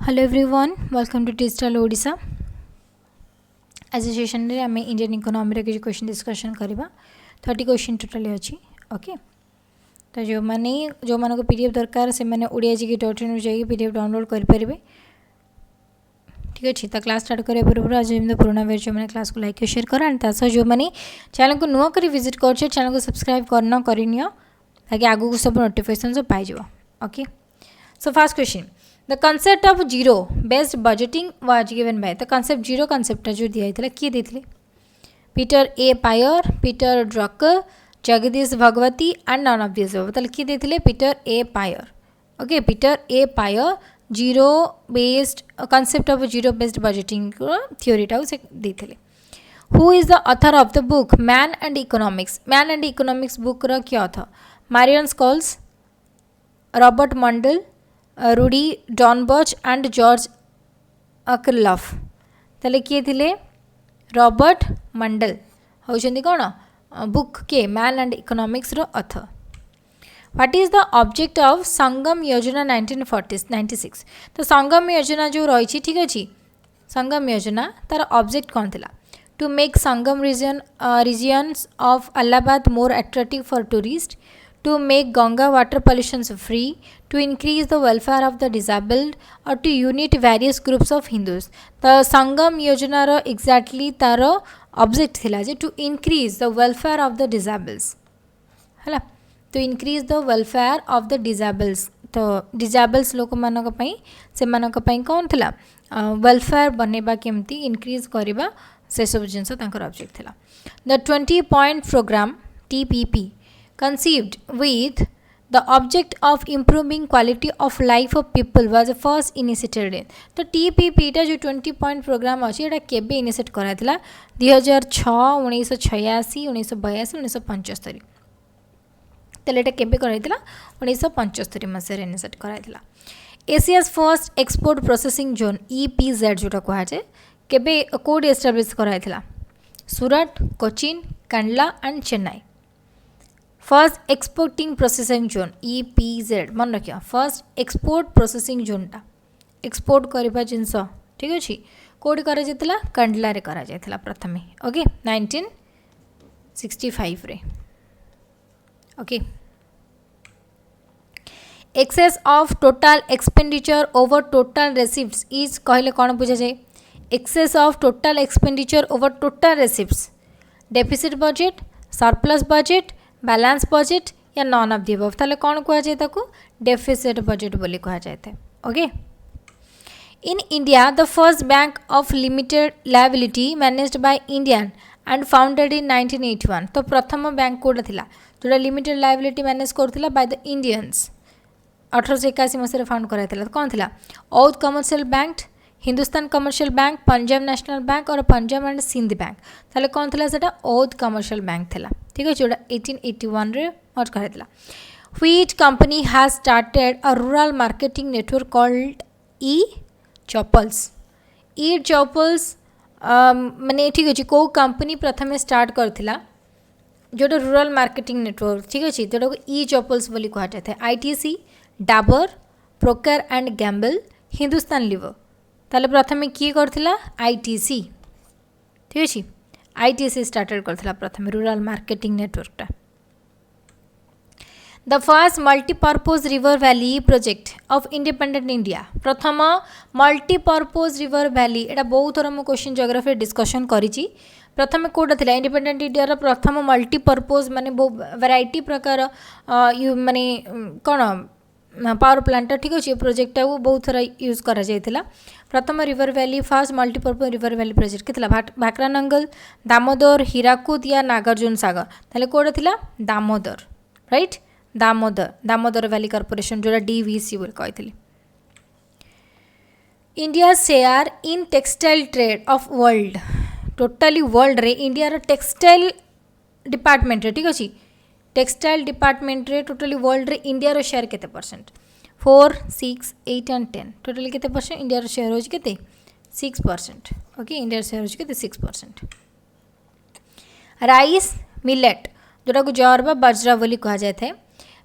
Hello everyone, welcome to digital Odisha. आज session रे आम इंडियन इकोनॉमी रे किसी क्वेश्चन डिस्कशन करबा। 30 क्वेश्चन टोटली अच्छी। ओके, तो जो माने को पीडीएफ दरकार से माने odia.gk.in जाई पीडीएफ डाउनलोड कर परिबे। ठीक अच्छे, तो क्लास स्टार्ट करिया पूर्व आज जमी पुराना बैच जो मैंने क्लास को लाइक शेयर कर एंड तास जो मैंने चैनल को नुआ करी विजिट कर चैनल को सब्सक्राइब करना करनियो ताकि आगु को सब नोटिफिकेशन सब पाई जाओ। Okay, so first question, the concept of zero based budgeting was given by the concept zero concept जो दिया था किए देते Peter A Pyhrr, Peter Drucker, Jagdish Bhagwati and none of this मतलब किए देते Peter A Pyhrr. Okay, Peter A Pyhrr zero based concept of zero based budgeting theory टाउ से देते। Who is the author of the book man and economics book रा क्या author? Marion Scholes, Robert Mundell, Rudi Dornbusch and George Akerlof. ताले किए थिले? Robert Mundell होउछन्ती कोन बुक के मैन एंड इकोनॉमिक्स रो author. What is the object of Sangam योजना 1996? तो संगम योजना जो रही, ठीक अच्छे, संगम योजना तार ऑब्जेक्ट कौन थिला? To make Sangam regions of Allahabad more attractive for tourists, to make Ganga water pollution free, to increase the welfare of the disabled, or to unite various groups of Hindus. तो संगम योजना रो exactly तारो object थिला जे to increase the welfare of the disabled, हैला, to increase the welfare of the disabled। तो डिजाबल्स लोक मानक पई से मानक पई कोन थिला? वेलफेयर बनेबा केमती इंक्रीज करबा से सब जिनस तांकर ऑब्जेक्ट थिला। The 20-point program TPP conceived with the object of improving quality of life of people was first initiated in। तो TPP टा जो 20-point program अछि एटा केबे इनिशिएट कराइतला? 2006, 1986, 1982, 1975। तले एटा केबे कराइतला? 1975 मसिया इनिशिएट कराइतला। Asia's first export processing zone EPZ जोटा कहा जाए केबे कोड एस्टाब्लिश कराइतला? Surat, Cochin, Kandla and Chennai. First exporting processing zone EPZ मन रखिया, फर्स्ट एक्सपोर्ट प्रोसेसिंग जोनटा एक्सपोर्ट करबा जिनस, ठीक अछि, कोड करा जेतला? कंडला रे करा जेतला प्रथमे। ओके, 1965 रे। Okay, excess of total expenditure over total receipts is कहले कौन बुझा जाए? Excess of total expenditure over total receipts, deficit budget, surplus budget, balance budget या नॉन ऑफ द अबव। ताले कौन कहा जाए ताको? डेफिसिट बजेट बोली कहा जाए थे। Okay, in India the first bank of limited liability managed by Indian and founded in 1981। तो प्रथम बैंक कोड थिला जोटा लिमिटेड लायबिलिटी मैनेज करथिला बाय द इंडियंस 1881 मसीह फाउंड कराइथिला। कौन थिला? Oudh commercial bank, Hindustan commercial bank, Punjab national bank और पंजाब एंड सिंध बैंक। ताले कौन थिला सेटा? औध कमर्शियल बैंक थिला, ठीक है, जोटा 1881 रे मर्ज कराइथिला। Which company has started a rural marketing network called e-Choupals? E-Choupals माने ठीक अछि को कंपनी प्रथमे स्टार्ट करथिला जोटा रूरल मार्केटिंग नेटवर्क, ठीक अछि, जोटा को ई-चॉपल्स बोली कहा जाय थे। ITC, Dabur, Procter and Gamble, Hindustan Lever. ताले प्रथमे किए करथिला? ITC, ठीक अछि, ITC स्टार्टेड करथिला प्रथमे रूरल मार्केटिंग नेटवर्कटा। The first multipurpose river valley project of independent India. प्रथम मल्टीपर्पज रिवर वैली, एटा बहुत थोड़ा मो क्वेश्चन ज्योग्राफी डिस्कशन करिछि। प्रथम कोडा थिला? इंडिपेंडेंट इंडिया रा प्रथम मल्टीपर्पज माने वैरायटी प्रकार माने कोन पावर प्लांट, ठीक अच्छे, प्रोजेक्ट को बहुत थोड़ा यूज करा जायतिला। प्रथम river valley first multipurpose river valley project के थिला? भाकरानंगल, दामोदर, हीराकुद या नागार्जुन सागर। ताले कोडा थिला? Damodar, right, Damodar valley corporation जोड़ा DVC बोल कहथिले। India share in textile trade of world, totally world रे इंडिया रा टेक्सटाइल डिपार्टमेंट रे, ठीक अच्छे, टेक्सटाइल डिपार्टमेंट रे टोटली वर्ल्ड रे इंडिया रो शेयर केते परसेंट? 4, 6, 8 एंड 10। टोटली केते परसेंट इंडिया रो शेयर होछि केते? 6%। ओके, इंडिया रो शेयर होछि केते? 6%। राइस मिलेट जोटा को जर बा बाजरा बोली कहा जाए थे।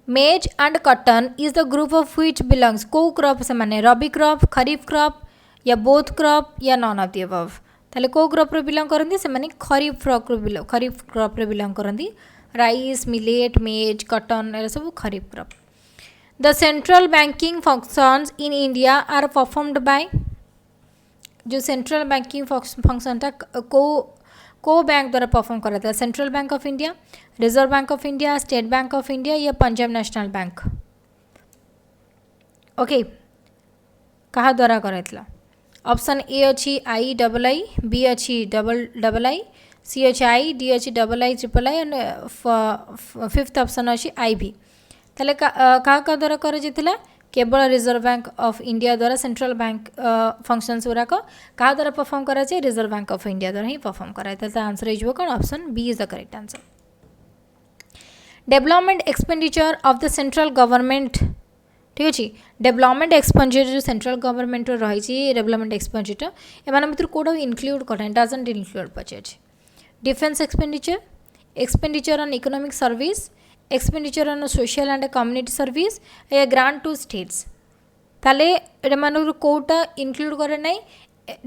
Maize and cotton is the group of which belongs को क्रॉप से माने रबी क्रॉप खरीफ क्रॉप या बोथ क्रॉप या नॉन ऑफ द अबव ताले को क्रॉप रे बिलोंग करंदी से माने खरीफ क्रॉप रे बिलोंग करंदी राइस मिलेट मेज कॉटन ए सब kharif crop the central banking functions in India are performed by जो सेंट्रल बैंकिंग फंक्शन टा को बैंक द्वारा परफॉर्म कराता है central bank of India reserve bank of India state bank of India या Punjab national bank okay कहा द्वारा कराइतला ऑप्शन ए अच्छी आई डबल आई बी अच्छी डबल आई सी अच्छी आई डी अच्छी double I triple I and fifth option अच्छी आई भी ताले क्या द्वारा कर केवल रिजर्व बैंक ऑफ इंडिया द्वारा सेंट्रल बैंक फंक्शंस गुराक क्या द्वारा परफॉर्म कराए रिजर्व बैंक ऑफ इंडिया द्वारा ही परफॉर्म कराए आंसर हो कौन option B is the correct answer development expenditure of the central government ठीक अच्छे डेवलपमेंट एक्सपेंडिचर जो सेंट्रल गवर्नमेंट रही डेवलपमेंट एक्सपेंडिचर एम भर कौटा इनक्लूड करें डजंट इनक्लूड पचार defence expenditure on economic service expenditure on social and community service या ग्रांट टू स्टेट्स ताले एम कौटा इनक्लूड करे ना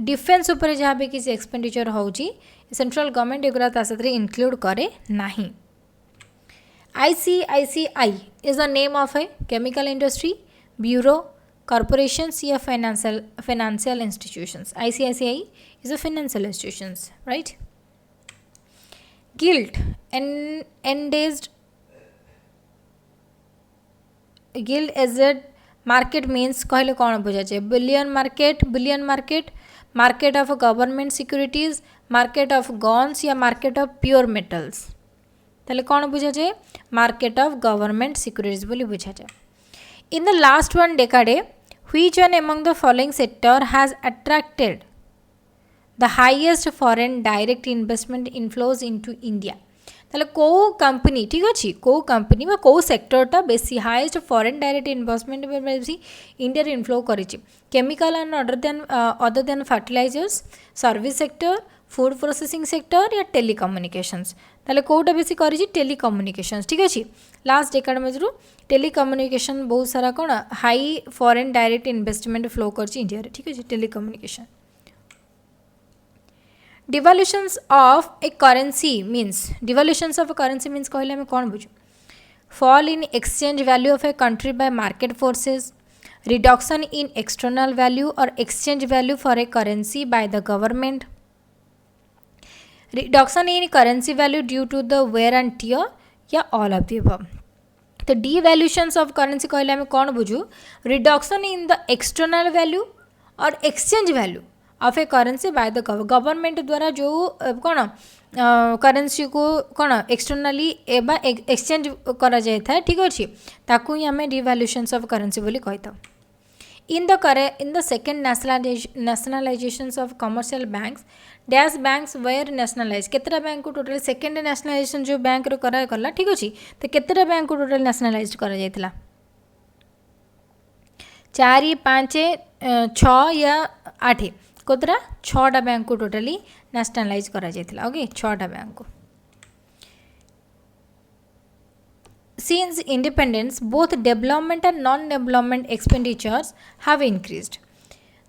डिफेन्स उपर जहाँ भी किसी एक्सपेंडिचर होची सेंट्रल गवर्नमेंट एगुरा इनक्लूड करे नहीं ICICI is the name of a chemical industry, bureau, corporations या financial institutions. ICICI is a financial institutions, right? Guild as a market means कहले कौन बुझा जाए billion market, market of government securities, market of guns या market of pure metals. ताले कौन बुझा जाए मार्केट ऑफ गवर्नमेंट सिक्योरिटीज बोली बुझा जाए in the last one decade which one among the following sector has attracted the highest foreign direct investment inflows into India ताले को कंपनी ठीक अच्छे को कंपनी बा को सेक्टरटा बेसी हाईएस्ट फॉरेन डायरेक्ट इन्वेस्टमेंट बेसी इंडिया रे इनफ्लो करिछि chemical and other than fertilisers service sector food processing sector या टेलीकम्युनिकेशंस ताले कोटा बेसी करी टेलीकम्युनिकेशंस ठीक अच्छे लास्ट डेकाड मजरू टेलीकम्युनिकेशन बहुत सारा कौन high foreign direct investment flow कर इंडिया रे ठीक अच्छे telecommunication devaluations of a currency means devaluations of a currency means कहले हमें कौन बुझू fall in exchange value of a country by market forces reduction in external value और exchange value for a currency by the government reduction in currency value due to the wear and tear या all of the above तो devaluations of currency कहले हमें कौन बुझू reduction in the external value और exchange value of a currency by the government द्वारा जो कौन करेन्सी को कौन एक्सटर्नाली एबा एक्सचेंज करा जाए था ठीक अच्छे ताकू ही हमें devaluations of currency बोली कहता in the second nationalizations of commercial banks dash banks were nationalized केतरा बैंक को टोटल सेकेंड नेशनलाइजेशन जो बैंक रो करा कला ठीक अच्छे तो केतरा बैंक को टोटल नेशनलाइज करा जायतिला 4 5 6 या 8 कोतरा 6टा बैंक को टोटली नेशनलाइज करा जायतिला ओके 6टा बैंक को Since independence, both development and non-development expenditures have increased.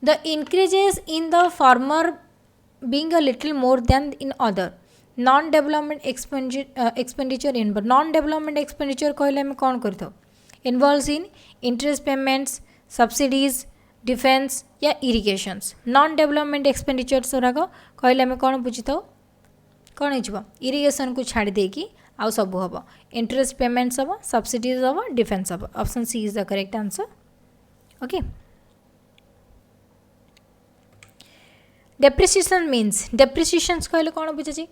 The increases in the former being a little more than in other. Non-development expenditure in non-development expenditure कहले हमें कौन करते हो involves in interest payments, subsidies, defense या irrigations. Non-development expenditures कहले हमें कौन बुझीता हो कौन हो irrigation को छाड़ देगी आउ सब हम interest payments hmm subsidies hmm defence hmm option C is the correct answer okay depreciation means depreciation कहले कौन बुझा जाए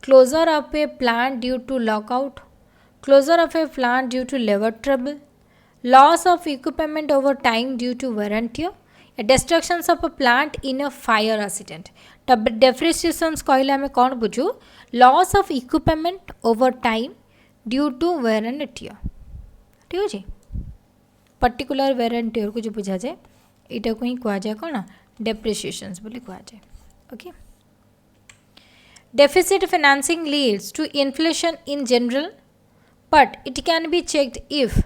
closure of a plant due to lockout closure of a plant due to labour trouble loss of equipment over time due to warranty destructions of a plant in a fire accident depreciations कहले हमें कौन बुझू loss of equipment over time due to wear and tear ठीक अच्छे particular where and tear को जो बुझा जाए यहाँ को ही कह जाए कौन डेप्रिसिएशंस बोली कह जाए okay deficit financing leads to inflation in general but it can be checked if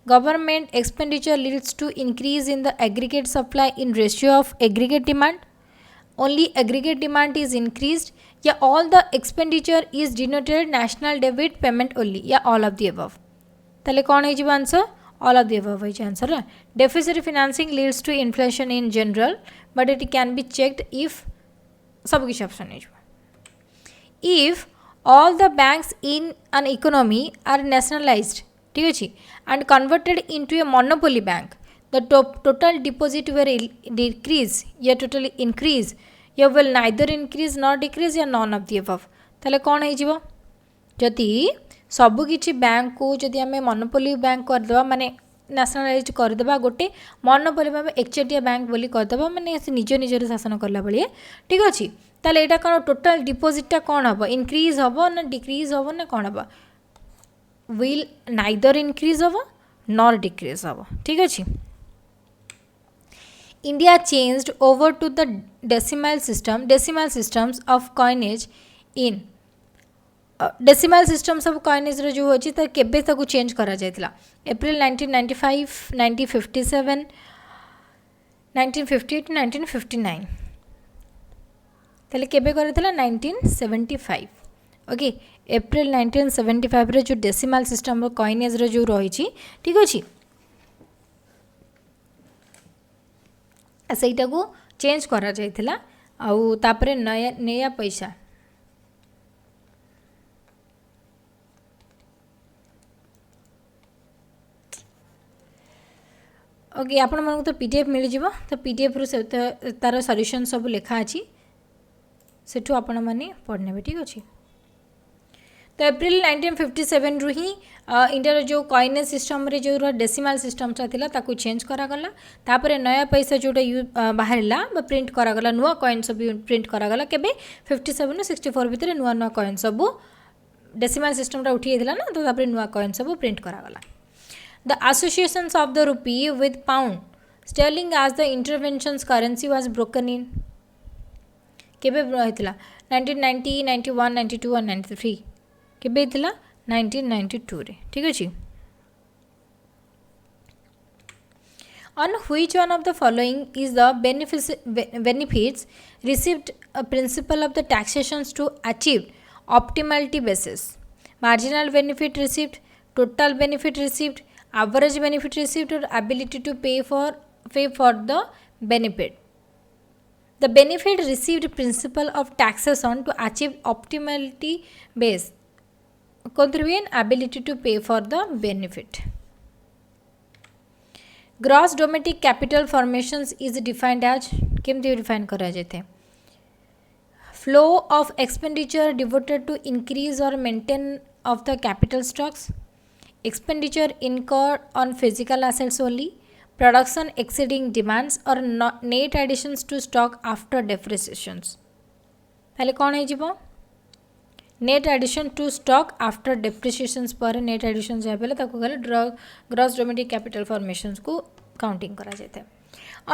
Government expenditure leads to increase in the aggregate supply in ratio of aggregate demand. Only aggregate demand is increased. Yeah, all the expenditure is denoted national debit payment only. Yeah, all of the above. ताले कौन है answer all of the above है answer है. Deficit financing leads to inflation in general, but it can be checked if सब किसी option है. If all the banks in an economy are nationalized, ठीक अच्छी, and converted into a monopoly bank, the total deposit will decrease या total increase या will neither increase nor decrease या none of the above. ताले कौन है जीवो जति सबुकिछि बैंक को जदि आम मोनोपोली बैंक करदे माने नेशनलाइज करदे गोटे मोनोपोली भाव एकचेटिया बैंक बोली करदे माने निज निजर शासन कला भाई ठीक अच्छे ताले एटा कौन टोटल डिपोजिटा कौन हम इनक्रीज हम ना डिक्रीज हम ना कौन हम विल नाइदर इनक्रीज हम नॉर डिक्रीज हम ठीक अच्छे. India changed over to the decimal systems of coinage in decimal systems of coinage जो अच्छी तो केबे ताकू चेंज करा जायतिला एप्रिल 1995 1957 1958 1959 ताले केबे करथिला 1975 ओके एप्रिल 1975 रे जो डेसिमल सिस्टम ऑफ कॉइनेज रे जो रही ठीक अच्छे सेटा को चेंज करा जायतिला आउ तापरे नया पैसा ओके आपण मन तो पीडीएफ मिल जिवो तो पीडीएफ रु तार सॉल्यूशन सब लिखा अछि सेठु आपण माने पढनेबे ठीक अछि. तो एप्रिल 1957 रु ही इंडिया जो कॉइनेज सिस्टम रे जो डेसिमल सिस्टम था ताकू चेंज करा गला तापरे नया पैसा जोटा बाहरला प्रिंट करा गला नुआ कॉइन सब प्रिंट करा गला केबे 57 64 भितर नुआ नुआ कॉइन सब डेसिमल सिस्टम रा उठी गेला ना तो तापरे नुआ कॉइन सब प्रिंट करा गला. The associations of the rupee with pound sterling as the interventions currency was broken in केबे होइतिला 1990 91 92 और 93 केबे होइतिला 1992 रे ठीक अछि. On which one of the following is the benefits received a principle of the taxations to achieve optimality basis? Marginal benefit received, total benefit received, average benefit received or ability to pay for the benefit. The benefit received principle of taxation to achieve optimality base contribute ability to pay for the benefit. Gross domestic capital formations is defined as केमती define करा जाते flow of expenditure devoted to increase or maintain of the capital stocks, expenditure incurred on physical assets only, production exceeding demands or net additions to stock after depreciations. ताले कौन है जीवो net addition to stock after depreciations पर net addition जाए पहले ताको कहले gross domestic capital formations को counting करा जाता है.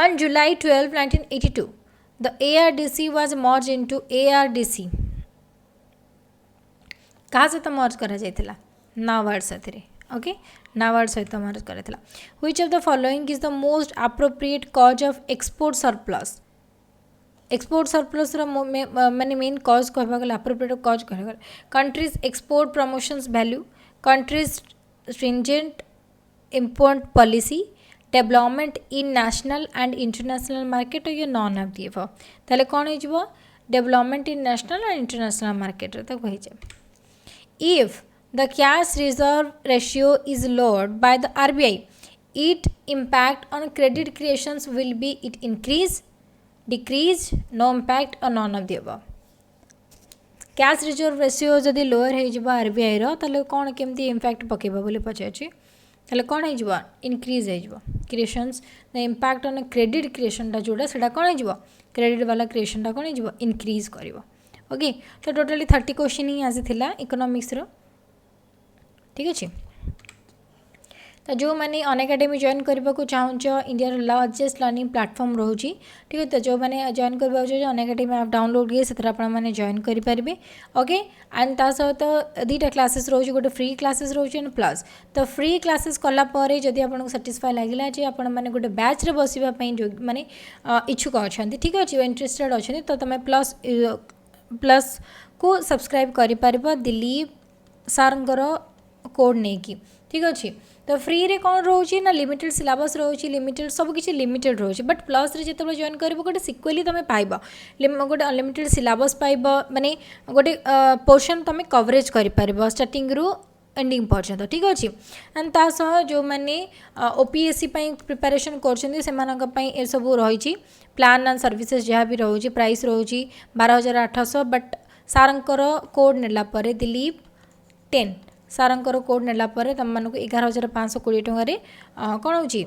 On July 12 1982 the ARDC was merged into ARDC कहाँ से तो merge करा जायतिला नाबार्ड साथरे ओके नाबार्ड सहित मर्ज करथिला. Which of the following is the most appropriate cause of export surplus? Export surplus माने मेन कॉज कहबा गले appropriate cause कहबा गले countries export promotions value, countries stringent import policy, development in national and international market or none of the above. ताले कौन है जीवो development in national and international market रे तक होई जाय. If the cash reserve ratio is lowered by the RBI, its impact on credit creations will be it increase, decrease, no impact or none of the above. Cash reserve ratio जदि lower है जिबा RBI रो ताले कौन केमती impact पकेबा बोले पचाची ताले कौन है जिबा increase है जिबा creations the impact on credit creation टा जोड़ा सेटा कौन है जिबा credit वाला creation टा कौन है जिबा increase करिवो. ओके तो टोटली 30 क्वेश्चन ही आसी थिला इकोनॉमिक्स रो ठीक अच्छे. तो जो मैंने अनएकाडेमी जॉइन करने को चाहूँच इंडिया लार्जेस्ट लर्निंग प्लेटफॉर्म रोचे ठीक है। तो जो मैंने जॉइन करवा चाहिए अनएकाडेमी आप डाउनलोड किए से आपने जॉइन करेंगे ओके। एंड ता सहित दुईटा क्लासेस रोचे गोटे फ्री क्लासेस रोचे एंड प्लस तो फ्री क्लासेस कलापर जदि आपको साटिस्फाई लगे जे आप गोटे बैच रे बसवाई जो मैंने इच्छुक अच्छा ठीक अच्छे इंटरेस्टेड अच्छा तो तुम प्लस प्लस को सब्सक्राइब कर दिलीप सारंकर कोड नहीं कि ठीक अच्छे। तो फ्री रे कौन रोचे ना लिमिटेड सिलेबस रोचे लिमिटेड सब किसी लिमिटेड रोचे बट प्लस रे जिते जॉइन कर गोटे सिक्वेली तुम पाइब गोटे अनलिमिटेड सिलेबस पाइब माने गोटे पोर्शन तुम कवरेज कर स्टार्टिंग रु एंडिंग पर्यंत ठीक अच्छे। एंड ता सह जो मैंने ओपीएससी प्रिपरेशन कर सब रही प्लान एंड सर्विसेज जहाँ भी रोचे प्राइस रोचे 12,800 बट सारंकर कोड नेला परे दिलीप 10 सारंकर कोड नेला परे तुम मानक 11,520 टकर कौन हो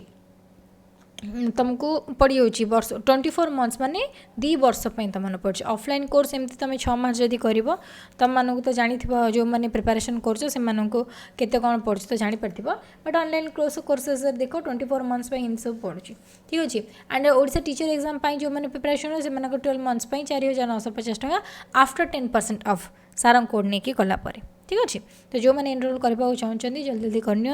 तुमको पड़ी हो वर्ष 24 मंथ्स माने 2 वर्ष तुम पड़ ऑफलाइन कोर्स एमती तुम 6 मास जदि कर तुम मानक तो जानी जो मैंने प्रिपरेशन करते कौन पड़ तो जापर बट ऑनलाइन कोर्सेस देख 24 मंथ्स इन सब पड़ू ठीक अच्छे। एंड ओडिशा टीचर एग्जाम जो मैंने प्रिपरेशन से 12 मंथ्स 4,950 टका आफ्टर 10% ऑफ सारंग कोड नहीं कलापर ठीक अच्छे। तो जो मैंने एनरोल करने चाहते जल्दी जल्दी करनी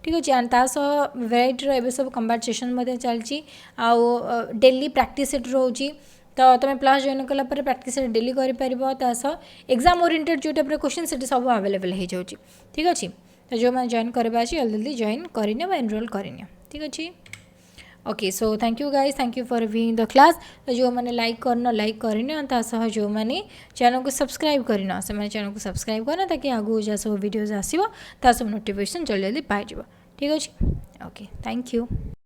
ठीक अच्छे। एंड तासह वेराइटर एवं सब कम्बाट सेसन चलती आउ डेली प्रैक्टिस सेट रोचे तो तुम प्लस जॉइन कलापर प्रैक्टिस सेट डेली कर एग्जाम ओरिएंटेड जो टाइप क्वेश्चन से सब अवेलेबल हो जाए ठीक अच्छे। तो जो मैंने जॉइन करवा जल्दी जल्दी जॉइन करने एनरोल करनी ठीक अच्छे okay. So thank you guys thank you for viewing the class. तो जो मैंने लाइक करना लाइक करने तासह जो मैंने चैनल को सब्सक्राइब करना से चैनल को सब्सक्राइब करना ताकि आगू जहाँ सब वीडियोज आसो सब नोटिफिकेशन जल्दी जल्दी पाई ठीक अच्छे ओके थैंक यू।